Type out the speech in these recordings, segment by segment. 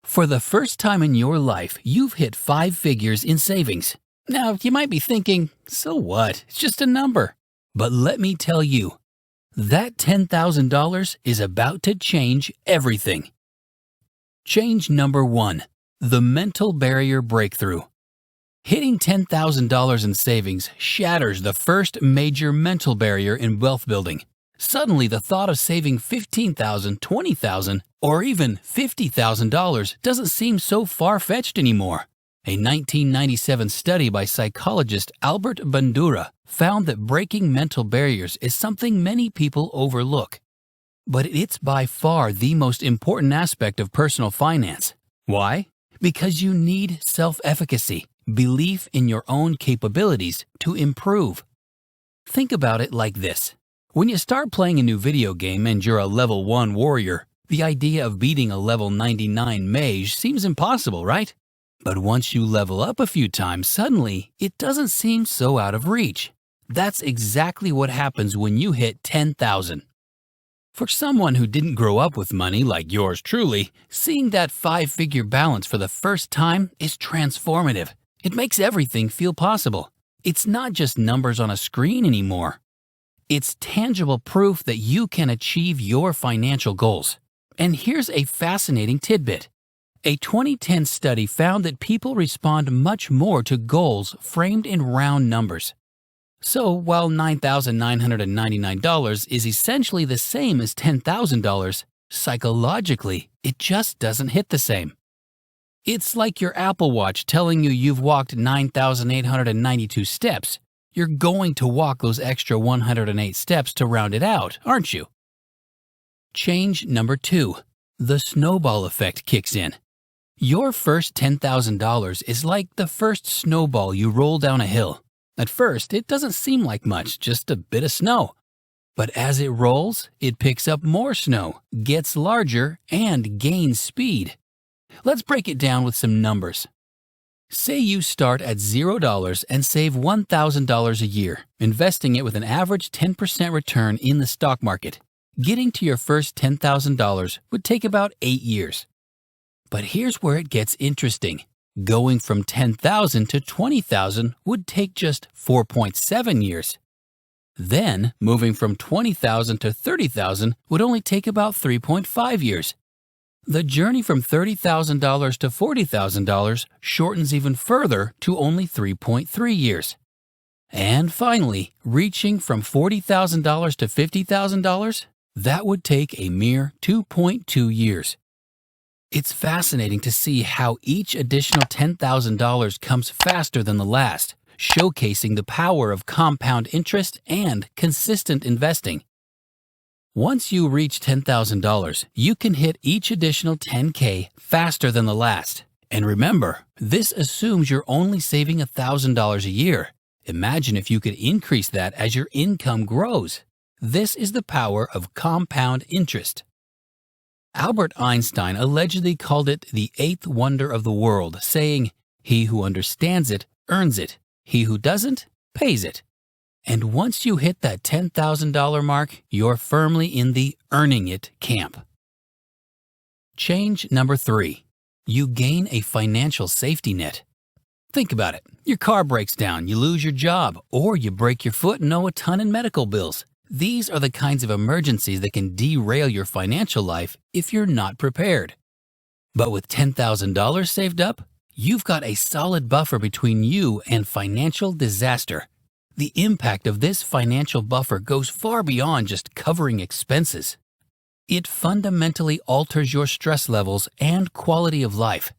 For the first time in your life, you've hit 5 figures in savings. Now, you might be thinking, so what? It's just a number. But let me tell you, that $10,000 is about to change everything. Change number 1, the mental barrier breakthrough. Hitting $10,000 in savings shatters the first major mental barrier in wealth building. Suddenly, the thought of saving $15,000, $20,000, or even $50,000 doesn't seem so far-fetched anymore. A 1997 study by psychologist Albert Bandura found that breaking mental barriers is something many people overlook. But it's by far the most important aspect of personal finance. Why? Because you need self-efficacy, belief in your own capabilities to improve. Think about it like this. When you start playing a new video game and you're a level 1 warrior, the idea of beating a level 99 mage seems impossible, right? But once you level up a few times, suddenly, it doesn't seem so out of reach. That's exactly what happens when you hit 10,000. For someone who didn't grow up with money like yours truly, seeing that 5-figure balance for the first time is transformative. It makes everything feel possible. It's not just numbers on a screen anymore. It's tangible proof that you can achieve your financial goals. And here's a fascinating tidbit. A 2010 study found that people respond much more to goals framed in round numbers. So while $9,999 is essentially the same as $10,000, psychologically, it just doesn't hit the same. It's like your Apple Watch telling you you've walked 9,892 steps. You're going to walk those extra 108 steps to round it out, aren't you? Change number 2. The snowball effect kicks in. Your first $10,000 is like the first snowball you roll down a hill. At first, it doesn't seem like much, just a bit of snow. But as it rolls, it picks up more snow, gets larger, and gains speed. Let's break it down with some numbers. Say you start at $0 and save $1,000 a year, investing it with an average 10% return in the stock market. Getting to your first $10,000 would take about 8 years. But here's where it gets interesting. Going from $10,000 to $20,000 would take just 4.7 years. Then, moving from $20,000 to $30,000 would only take about 3.5 years. The journey from $30,000 to $40,000 shortens even further to only 3.3 years. And finally, reaching from $40,000 to $50,000, that would take a mere 2.2 years. It's fascinating to see how each additional $10,000 comes faster than the last, showcasing the power of compound interest and consistent investing. Once you reach $10,000, you can hit each additional $10K faster than the last. And remember, this assumes you're only saving $1,000 a year. Imagine if you could increase that as your income grows. This is the power of compound interest. Albert Einstein allegedly called it the 8th wonder of the world, saying, "He who understands it earns it. He who doesn't pays it." And once you hit that $10,000 mark, you're firmly in the earning it camp. Change number 3. You gain a financial safety net. Think about it. Your car breaks down, you lose your job, or you break your foot and owe a ton in medical bills. These are the kinds of emergencies that can derail your financial life if you're not prepared. But with $10,000 saved up, you've got a solid buffer between you and financial disaster. The impact of this financial buffer goes far beyond just covering expenses. It fundamentally alters your stress levels and quality of life.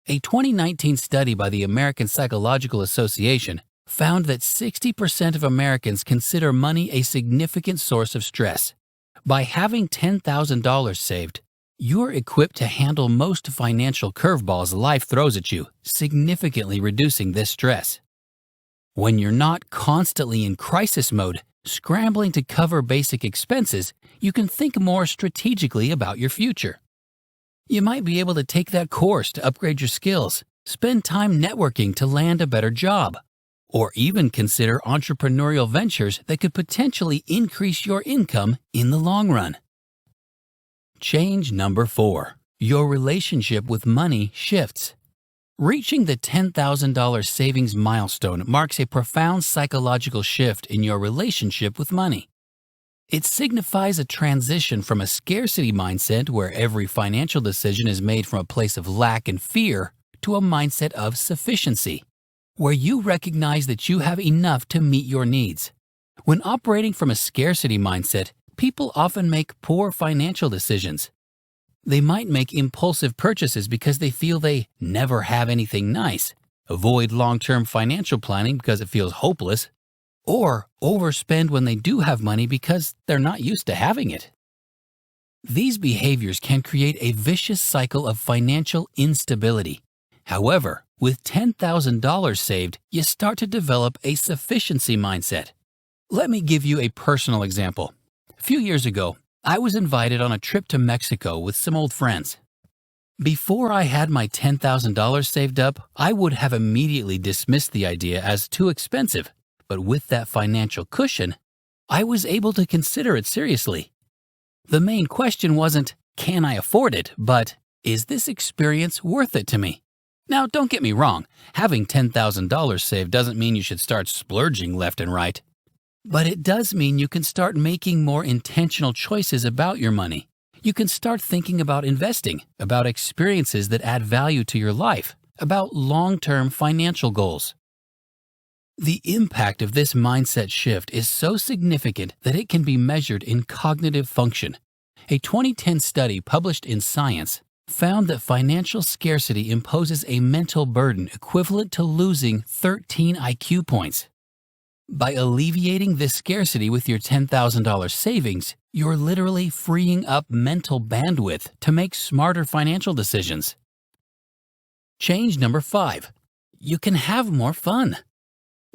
A 2019 study by the American Psychological Association found that 60% of Americans consider money a significant source of stress. By having $10,000 saved, you're equipped to handle most financial curveballs life throws at you, significantly reducing this stress. When you're not constantly in crisis mode, scrambling to cover basic expenses, you can think more strategically about your future. You might be able to take that course to upgrade your skills, spend time networking to land a better job, or even consider entrepreneurial ventures that could potentially increase your income in the long run. Change number 4. your relationship with money shifts. Reaching the $10,000 savings milestone marks a profound psychological shift in your relationship with money. It signifies a transition from a scarcity mindset where every financial decision is made from a place of lack and fear to a mindset of sufficiency, where you recognize that you have enough to meet your needs. When operating from a scarcity mindset, people often make poor financial decisions. They might make impulsive purchases because they feel they never have anything nice, avoid long-term financial planning because it feels hopeless, or overspend when they do have money because they're not used to having it. These behaviors can create a vicious cycle of financial instability. However, with $10,000 saved, you start to develop a sufficiency mindset. Let me give you a personal example. A few years ago, I was invited on a trip to Mexico with some old friends. Before I had my $10,000 saved up, I would have immediately dismissed the idea as too expensive. But with that financial cushion, I was able to consider it seriously. The main question wasn't, can I afford it, but is this experience worth it to me? Now, don't get me wrong, having $10,000 saved doesn't mean you should start splurging left and right. But it does mean you can start making more intentional choices about your money. You can start thinking about investing, about experiences that add value to your life, about long-term financial goals. The impact of this mindset shift is so significant that it can be measured in cognitive function. A 2010 study published in Science found that financial scarcity imposes a mental burden equivalent to losing 13 IQ points. By alleviating this scarcity with your $10,000 savings, you're literally freeing up mental bandwidth to make smarter financial decisions. Change number 5. You can have more fun.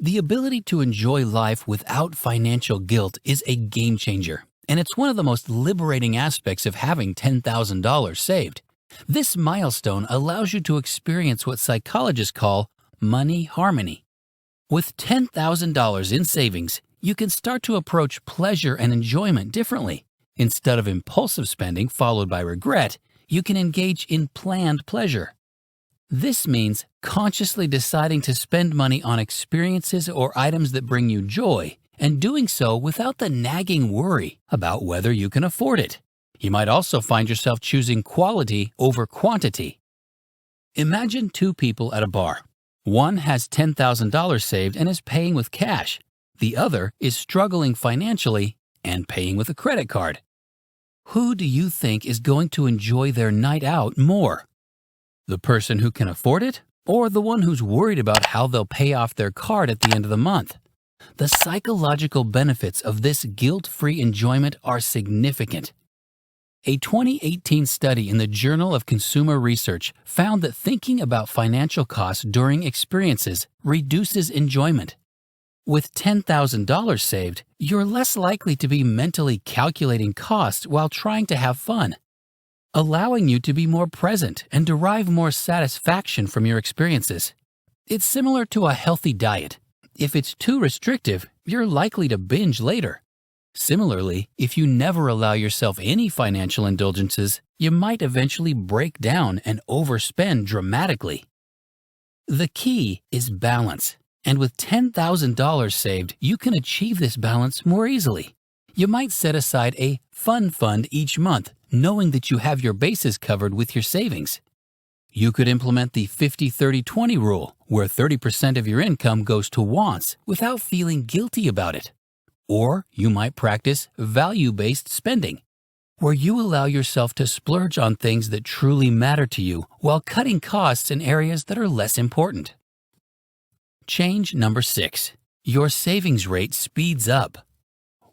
The ability to enjoy life without financial guilt is a game changer, and it's one of the most liberating aspects of having $10,000 saved. This milestone allows you to experience what psychologists call money harmony. With $10,000 in savings, you can start to approach pleasure and enjoyment differently. Instead of impulsive spending followed by regret, you can engage in planned pleasure. This means consciously deciding to spend money on experiences or items that bring you joy, and doing so without the nagging worry about whether you can afford it. You might also find yourself choosing quality over quantity. Imagine two people at a bar. One has $10,000 saved and is paying with cash. The other is struggling financially and paying with a credit card. Who do you think is going to enjoy their night out more? The person who can afford it, or the one who's worried about how they'll pay off their card at the end of the month? The psychological benefits of this guilt-free enjoyment are significant. A 2018 study in the Journal of Consumer Research found that thinking about financial costs during experiences reduces enjoyment. With $10,000 saved, you're less likely to be mentally calculating costs while trying to have fun, allowing you to be more present and derive more satisfaction from your experiences. It's similar to a healthy diet. If it's too restrictive, you're likely to binge later. Similarly, if you never allow yourself any financial indulgences, you might eventually break down and overspend dramatically. The key is balance, and with $10,000 saved, you can achieve this balance more easily. You might set aside a fun fund each month, knowing that you have your bases covered with your savings. You could implement the 50-30-20 rule, where 30% of your income goes to wants without feeling guilty about it. Or you might practice value-based spending, where you allow yourself to splurge on things that truly matter to you while cutting costs in areas that are less important. Change number 6. Your savings rate speeds up.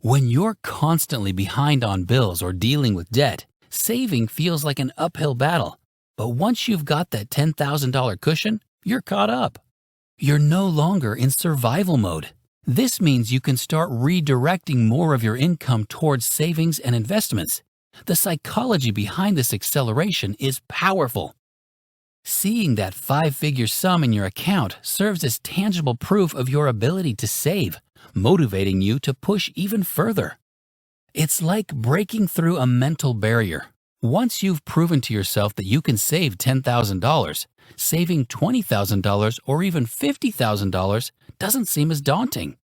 When you're constantly behind on bills or dealing with debt, saving feels like an uphill battle. But once you've got that $10,000 cushion, you're caught up. You're no longer in survival mode. This means you can start redirecting more of your income towards savings and investments. The psychology behind this acceleration is powerful. Seeing that 5-figure sum in your account serves as tangible proof of your ability to save, motivating you to push even further. It's like breaking through a mental barrier. Once you've proven to yourself that you can save $10,000, saving $20,000 or even $50,000 doesn't seem as daunting.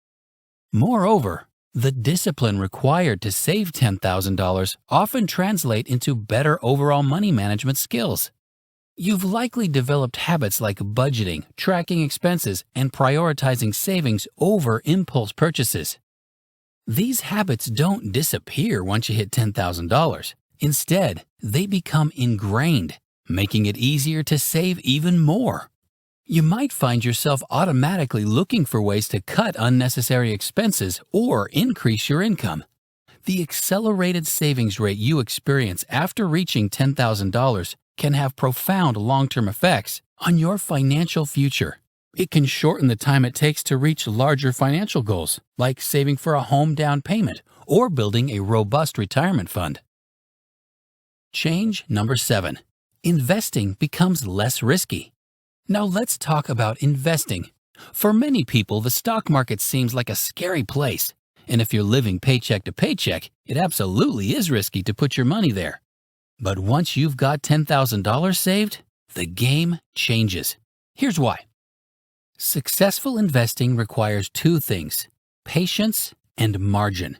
Moreover, the discipline required to save $10,000 often translate into better overall money management skills. You've likely developed habits like budgeting, tracking expenses, and prioritizing savings over impulse purchases. These habits don't disappear once you hit $10,000. Instead, they become ingrained, making it easier to save even more. You might find yourself automatically looking for ways to cut unnecessary expenses or increase your income. The accelerated savings rate you experience after reaching $10,000 can have profound long-term effects on your financial future. It can shorten the time it takes to reach larger financial goals, like saving for a home down payment or building a robust retirement fund. Change number 7. Investing becomes less risky. Now let's talk about investing. For many people, the stock market seems like a scary place. And if you're living paycheck to paycheck, it absolutely is risky to put your money there. But once you've got $10,000 saved, the game changes. Here's why. Successful investing requires two things: patience and margin.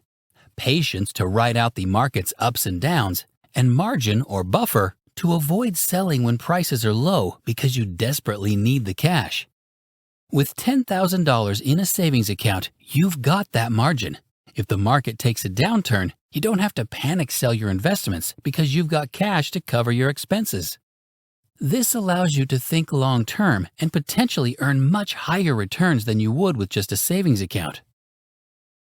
Patience to ride out the market's ups and downs, and margin or buffer to avoid selling when prices are low because you desperately need the cash. With $10,000 in a savings account, you've got that margin. If the market takes a downturn, you don't have to panic sell your investments because you've got cash to cover your expenses. This allows you to think long-term and potentially earn much higher returns than you would with just a savings account.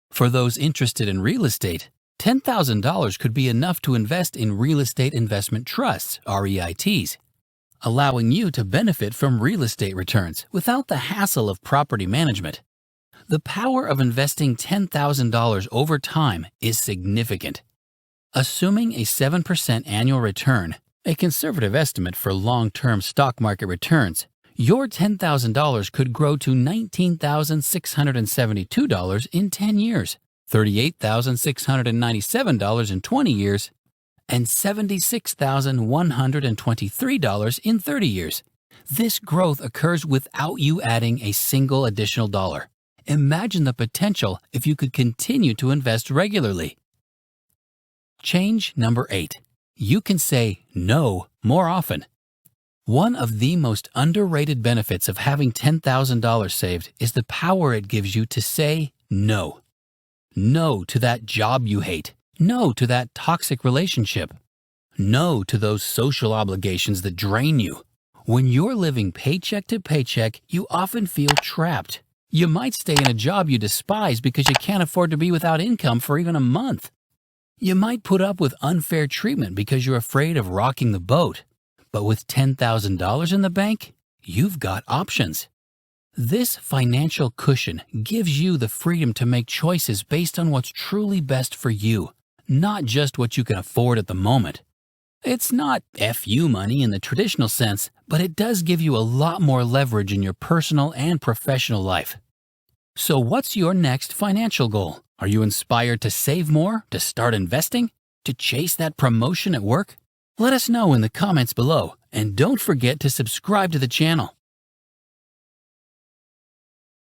For those interested in real estate, $10,000 could be enough to invest in real estate investment trusts, REITs, allowing you to benefit from real estate returns without the hassle of property management. The power of investing $10,000 over time is significant. Assuming a 7% annual return, a conservative estimate for long-term stock market returns, your $10,000 could grow to $19,672 in 10 years, $38,697 in 20 years, and $76,123 in 30 years. This growth occurs without you adding a single additional dollar. Imagine the potential if you could continue to invest regularly. Change number 8. You can say no more often. One of the most underrated benefits of having $10,000 saved is the power it gives you to say no. No to that job you hate. No to that toxic relationship. No to those social obligations that drain you. When you're living paycheck to paycheck, you often feel trapped. You might stay in a job you despise because you can't afford to be without income for even a month. You might put up with unfair treatment because you're afraid of rocking the boat. But with $10,000 in the bank, you've got options. This financial cushion gives you the freedom to make choices based on what's truly best for you, not just what you can afford at the moment. It's not FU money in the traditional sense, but it does give you a lot more leverage in your personal and professional life. So what's your next financial goal? Are you inspired to save more, to start investing, to chase that promotion at work? Let us know in the comments below, and don't forget to subscribe to the channel.